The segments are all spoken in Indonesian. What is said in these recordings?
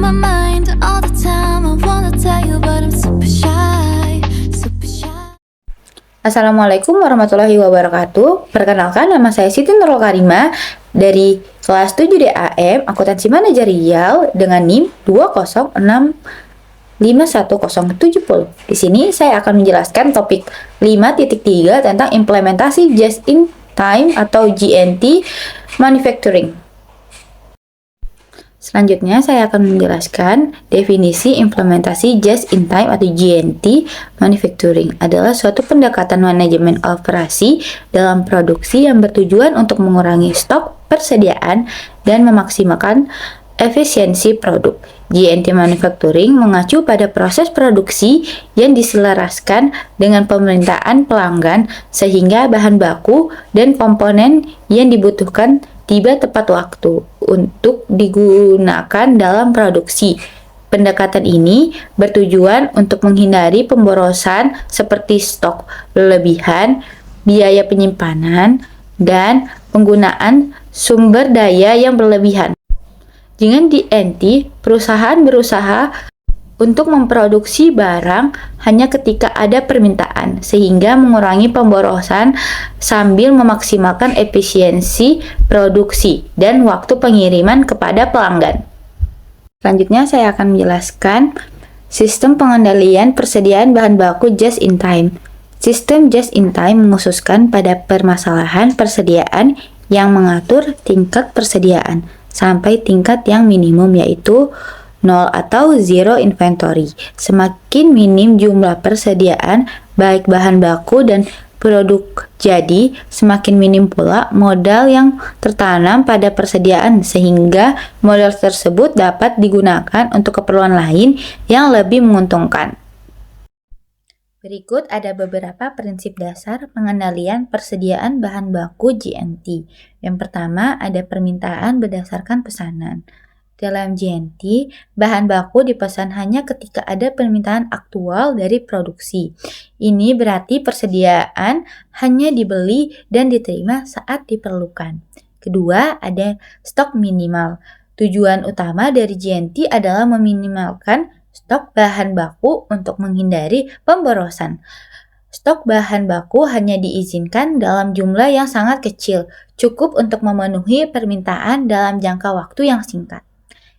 my mind all the time. I wanna tell you, but I'm super shy, super shy. Assalamualaikum warahmatullahi wabarakatuh. Perkenalkan, nama saya Siti Nurul Karima dari kelas 7 DAM Akuntansi Manajerial dengan NIM 2065170. Di sini saya akan menjelaskan topik 5.3 tentang implementasi Just in Time atau JNT Manufacturing. Selanjutnya saya akan menjelaskan definisi implementasi Just in Time atau JNT Manufacturing adalah suatu pendekatan manajemen operasi dalam produksi yang bertujuan untuk mengurangi stok persediaan dan memaksimalkan efisiensi produk. JNT Manufacturing mengacu pada proses produksi yang diselaraskan dengan permintaan pelanggan sehingga bahan baku dan komponen yang dibutuhkan tiba tepat waktu untuk digunakan dalam produksi. Pendekatan ini bertujuan untuk menghindari pemborosan seperti stok berlebihan, biaya penyimpanan, dan penggunaan sumber daya yang berlebihan. Dengan JNT, perusahaan berusaha untuk memproduksi barang hanya ketika ada permintaan, sehingga mengurangi pemborosan sambil memaksimalkan efisiensi produksi dan waktu pengiriman kepada pelanggan. Selanjutnya saya akan menjelaskan sistem pengendalian persediaan bahan baku just in time. Sistem just in time mengkhususkan pada permasalahan persediaan yang mengatur tingkat persediaan sampai tingkat yang minimum, yaitu 0 atau zero inventory. Semakin minim jumlah persediaan baik bahan baku dan produk jadi, semakin minim pula modal yang tertanam pada persediaan sehingga modal tersebut dapat digunakan untuk keperluan lain yang lebih menguntungkan. Berikut ada beberapa prinsip dasar pengendalian persediaan bahan baku JNT. Yang pertama, ada permintaan berdasarkan pesanan. Dalam JNT, bahan baku dipesan hanya ketika ada permintaan aktual dari produksi. Ini berarti persediaan hanya dibeli dan diterima saat diperlukan. Kedua, ada stok minimal. Tujuan utama dari JNT adalah meminimalkan stok bahan baku untuk menghindari pemborosan. Stok bahan baku hanya diizinkan dalam jumlah yang sangat kecil, cukup untuk memenuhi permintaan dalam jangka waktu yang singkat.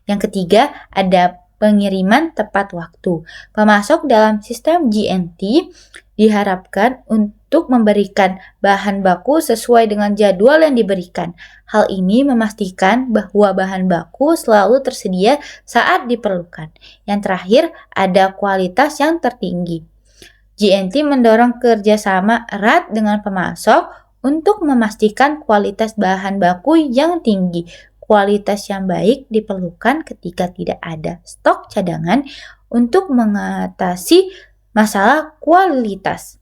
Yang ketiga, ada pengiriman tepat waktu. Pemasok dalam sistem JNT diharapkan untuk memberikan bahan baku sesuai dengan jadwal yang diberikan. Hal ini memastikan bahwa bahan baku selalu tersedia saat diperlukan. Yang terakhir, ada kualitas yang tertinggi. JNT mendorong kerjasama erat dengan pemasok untuk memastikan kualitas bahan baku yang tinggi. Kualitas yang baik diperlukan ketika tidak ada stok cadangan untuk mengatasi masalah kualitas.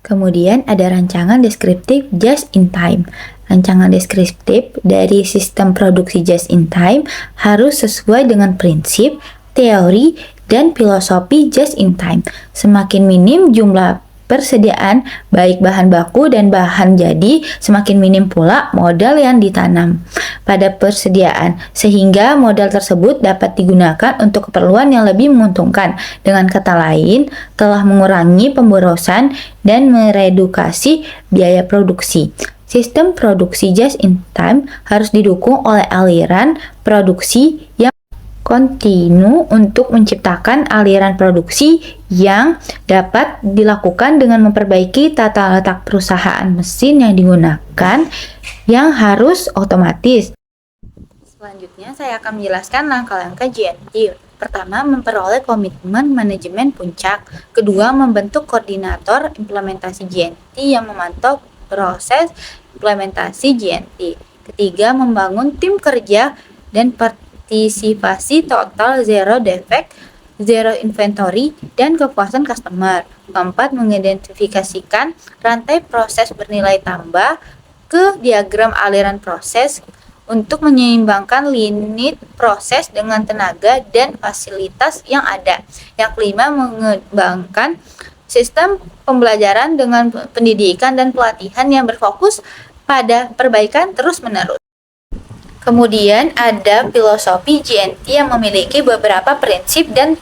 Kemudian ada rancangan deskriptif just in time. Rancangan deskriptif dari sistem produksi just in time harus sesuai dengan prinsip, teori, dan filosofi just in time. Semakin minim jumlah persediaan baik bahan baku dan bahan jadi, semakin minim pula modal yang ditanam pada persediaan, sehingga modal tersebut dapat digunakan untuk keperluan yang lebih menguntungkan. Dengan kata lain, telah mengurangi pemborosan dan meredukasi biaya produksi. Sistem produksi just in time harus didukung oleh aliran produksi yang kontinu untuk menciptakan aliran produksi yang dapat dilakukan dengan memperbaiki tata letak perusahaan mesin yang digunakan yang harus otomatis. Selanjutnya saya akan menjelaskan langkah-langkah JNT. Pertama, memperoleh komitmen manajemen puncak. Kedua, membentuk koordinator implementasi JNT yang memantau proses implementasi JNT. Ketiga, membangun tim kerja dan partisipasi total zero defect, zero inventory, dan kepuasan customer. Keempat, mengidentifikasikan rantai proses bernilai tambah ke diagram aliran proses untuk menyeimbangkan limit proses dengan tenaga dan fasilitas yang ada. Yang kelima, mengembangkan sistem pembelajaran dengan pendidikan dan pelatihan yang berfokus pada perbaikan terus-menerus. Kemudian ada filosofi GNT yang memiliki beberapa prinsip dan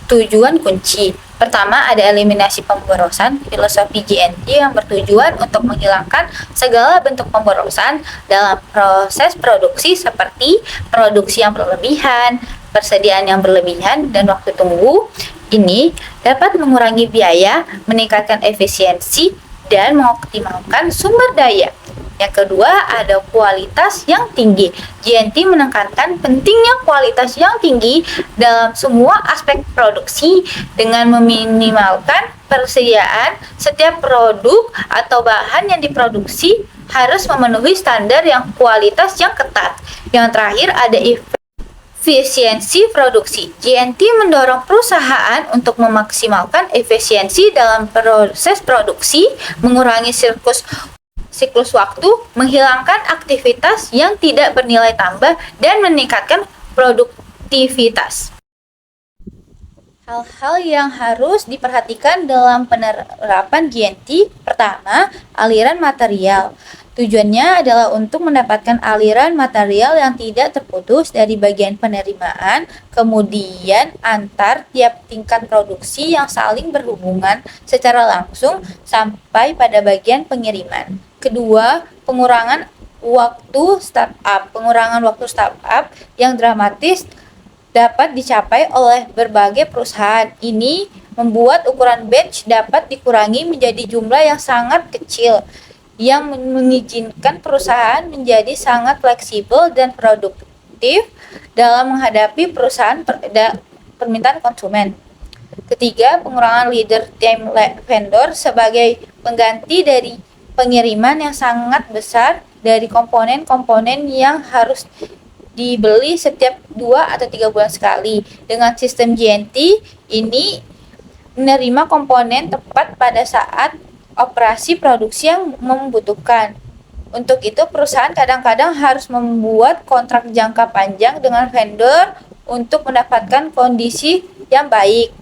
tujuan kunci. Pertama, ada eliminasi pemborosan. Filosofi GNT yang bertujuan untuk menghilangkan segala bentuk pemborosan dalam proses produksi seperti produksi yang berlebihan, persediaan yang berlebihan, dan waktu tunggu. Ini dapat mengurangi biaya, meningkatkan efisiensi, dan mengoptimalkan sumber daya. Yang kedua, ada kualitas yang tinggi. GNT menekankan pentingnya kualitas yang tinggi dalam semua aspek produksi dengan meminimalkan persediaan. Setiap produk atau bahan yang diproduksi harus memenuhi standar yang kualitas yang ketat. Yang terakhir, ada efisiensi produksi. GNT mendorong perusahaan untuk memaksimalkan efisiensi dalam proses produksi, mengurangi siklus waktu, menghilangkan aktivitas yang tidak bernilai tambah, dan meningkatkan produktivitas. Hal-hal yang harus diperhatikan dalam penerapan GNT. Pertama, aliran material. Tujuannya adalah untuk mendapatkan aliran material yang tidak terputus dari bagian penerimaan, kemudian antar tiap tingkat produksi yang saling berhubungan secara langsung sampai pada bagian pengiriman. Kedua, pengurangan waktu startup. Pengurangan waktu startup yang dramatis dapat dicapai oleh berbagai perusahaan. Ini membuat ukuran batch dapat dikurangi menjadi jumlah yang sangat kecil, yang mengizinkan perusahaan menjadi sangat fleksibel dan produktif dalam menghadapi permintaan konsumen. Ketiga, pengurangan lead time vendor sebagai pengganti dari pengiriman yang sangat besar dari komponen-komponen yang harus dibeli setiap 2 atau 3 bulan sekali. Dengan sistem GNT ini menerima komponen tepat pada saat operasi produksi yang membutuhkan. Untuk itu, perusahaan kadang-kadang harus membuat kontrak jangka panjang dengan vendor untuk mendapatkan kondisi yang baik.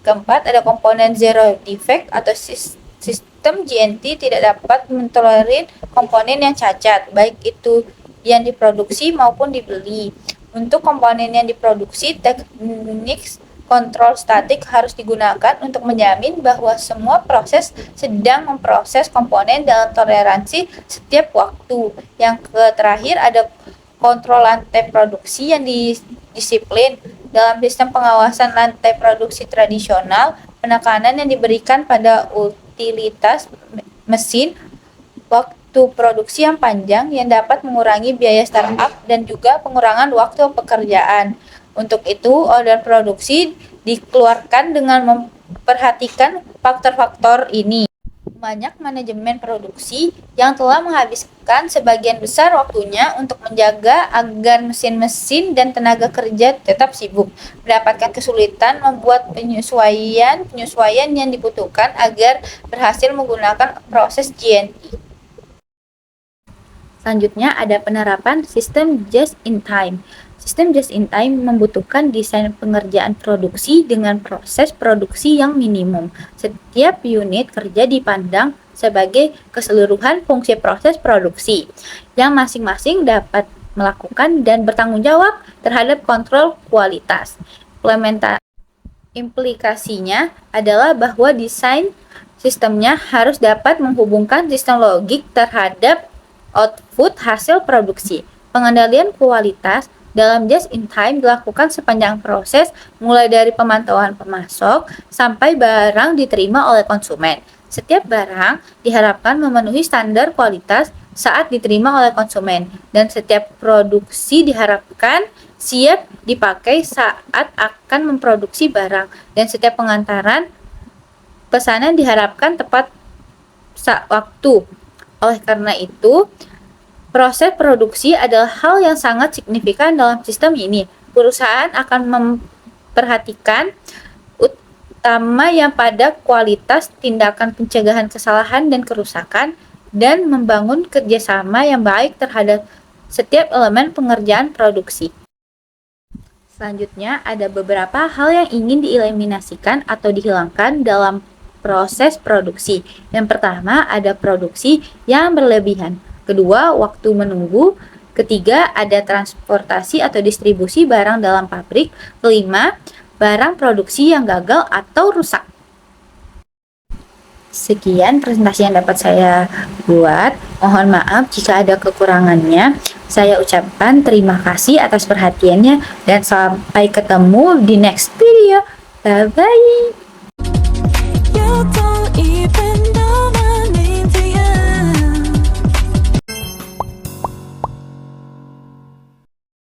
Keempat, ada komponen zero defect atau sistem GNT tidak dapat mentolerir komponen yang cacat, baik itu yang diproduksi maupun dibeli. Untuk komponen yang diproduksi, teknik kontrol statik harus digunakan untuk menjamin bahwa semua proses sedang memproses komponen dalam toleransi setiap waktu. Yang terakhir, ada kontrol lantai produksi yang disiplin. Dalam sistem pengawasan lantai produksi tradisional, penekanan yang diberikan pada utilitas mesin, waktu produksi yang panjang yang dapat mengurangi biaya startup dan juga pengurangan waktu pekerjaan. Untuk itu, order produksi dikeluarkan dengan memperhatikan faktor-faktor ini. Banyak manajemen produksi yang telah menghabiskan sebagian besar waktunya untuk menjaga agar mesin-mesin dan tenaga kerja tetap sibuk, mendapatkan kesulitan membuat penyesuaian yang dibutuhkan agar berhasil menggunakan proses GNT. Selanjutnya ada penerapan sistem just-in-time. Sistem just-in-time membutuhkan desain pengerjaan produksi dengan proses produksi yang minimum. Setiap unit kerja dipandang sebagai keseluruhan fungsi proses produksi, yang masing-masing dapat melakukan dan bertanggung jawab terhadap kontrol kualitas. Implikasinya adalah bahwa desain sistemnya harus dapat menghubungkan sistem logik terhadap output hasil produksi. Pengendalian kualitas dalam just-in-time dilakukan sepanjang proses, mulai dari pemantauan pemasok sampai barang diterima oleh konsumen. Setiap barang diharapkan memenuhi standar kualitas saat diterima oleh konsumen, dan setiap produksi diharapkan siap dipakai saat akan memproduksi barang, dan setiap pengantaran pesanan diharapkan tepat waktu. Oleh karena itu, proses produksi adalah hal yang sangat signifikan dalam sistem ini. Perusahaan akan memperhatikan utama yang pada kualitas tindakan pencegahan kesalahan dan kerusakan, dan membangun kerjasama yang baik terhadap setiap elemen pengerjaan produksi. Selanjutnya, ada beberapa hal yang ingin dieliminasikan atau dihilangkan dalam proses produksi. Yang pertama, ada produksi yang berlebihan. Kedua, waktu menunggu. Ketiga, ada transportasi atau distribusi barang dalam pabrik. Kelima, barang produksi yang gagal atau rusak. Sekian presentasi yang dapat saya buat. Mohon maaf jika ada kekurangannya. Saya ucapkan terima kasih atas perhatiannya dan sampai ketemu di next video. Bye bye. You don't even know